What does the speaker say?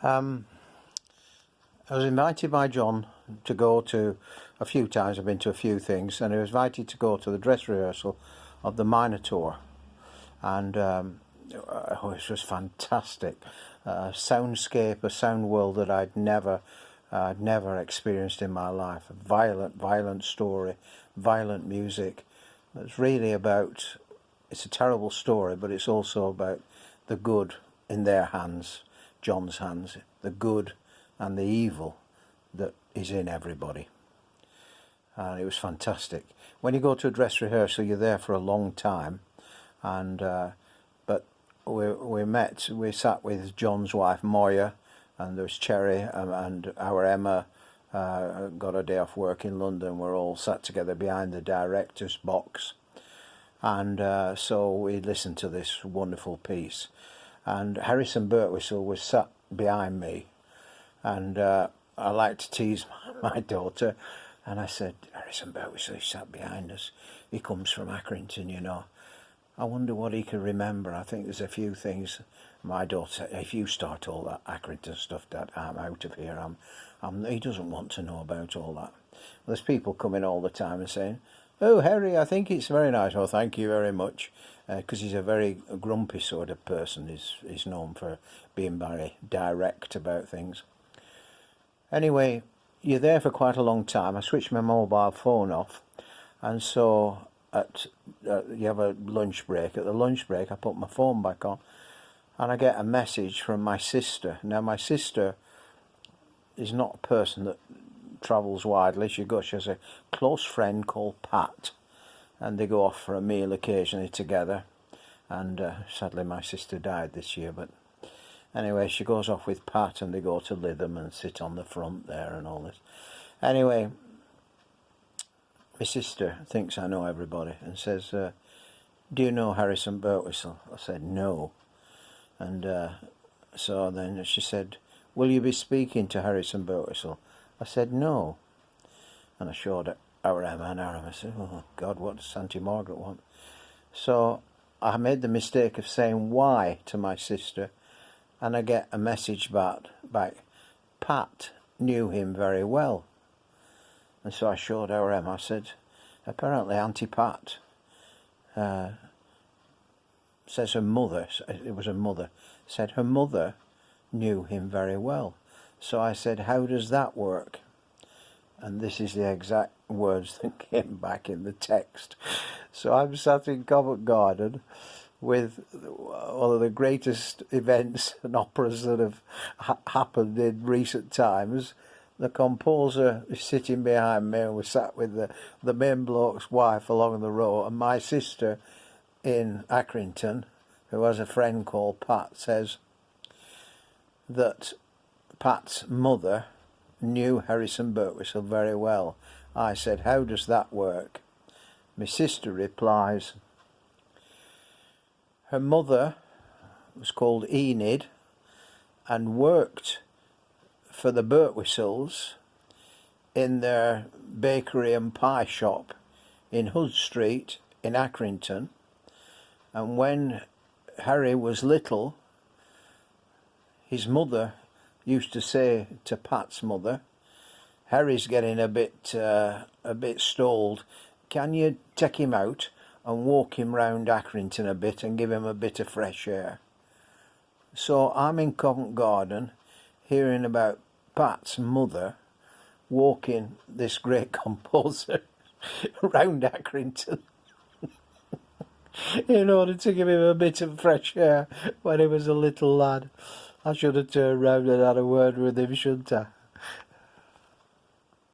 I was invited by John to go to a few times. I've been to a few things, and I was invited to go to the dress rehearsal of the Minotaur, and it was fantastic. Soundscape, a sound world that I'd never experienced in my life. A violent story, violent music. It's really about. It's a terrible story, but it's also about the good in their hands, John's hands, the good and the evil that is in everybody. And it was fantastic. When you go to a dress rehearsal, you're there for a long time, and but we sat with John's wife Moya, and there was Cherry, and our Emma got a day off work in London. We're all sat together behind the director's box, and so we listened to this wonderful piece, and Harrison Birtwistle was sat behind me, and I like to tease my daughter, and I said, Harrison Birtwistle, he sat behind us, he comes from Accrington, you know, I wonder what he can remember. I think there's a few things. My daughter said, if you start all that Accrington stuff, Dad, I'm out of here. He doesn't want to know about all that. There's people coming all the time and saying, oh, Harry, I think it's very nice. Oh, thank you very much. Because he's a very grumpy sort of person. He's known for being very direct about things. Anyway, you're there for quite a long time. I switched my mobile phone off, and so you have a lunch break. At the lunch break, I put my phone back on, and I get a message from my sister. Now, my sister is not a person that travels widely. She has a close friend called Pat, and they go off for a meal occasionally together. And sadly, my sister died this year, but anyway, she goes off with Pat, and they go to Lytham and sit on the front there and all this. Anyway, my sister thinks I know everybody and says, do you know Harrison Birtwistle? I said, no. And so then she said, will you be speaking to Harrison Birtwistle? I said, no. And I showed our Emma, and our Emma said, oh God, what does Auntie Margaret want? So I made the mistake of saying why to my sister, and I get a message back. Pat knew him very well. And so I showed our Emma. I said, apparently Auntie Pat says her mother, it was her mother, said her mother knew him very well. So I said, how does that work? And this is the exact words that came back in the text. So I'm sat in Covent Garden with one of the greatest events and operas that have happened in recent times. The composer is sitting behind me, and we sat with the main bloke's wife along the row, and my sister in Accrington, who has a friend called Pat, says that Pat's mother knew Harrison Birtwistle very well. I said, how does that work? My sister replies, her mother was called Enid and worked for the Birtwistles in their bakery and pie shop in Hood Street in Accrington. And when Harry was little, his mother used to say to Pat's mother, Harry's getting a bit stalled. Can you take him out and walk him round Accrington a bit and give him a bit of fresh air? So I'm in Covent Garden hearing about Pat's mother walking this great composer round Accrington in order to give him a bit of fresh air when he was a little lad. I should have turned round and had a word with him, shouldn't I?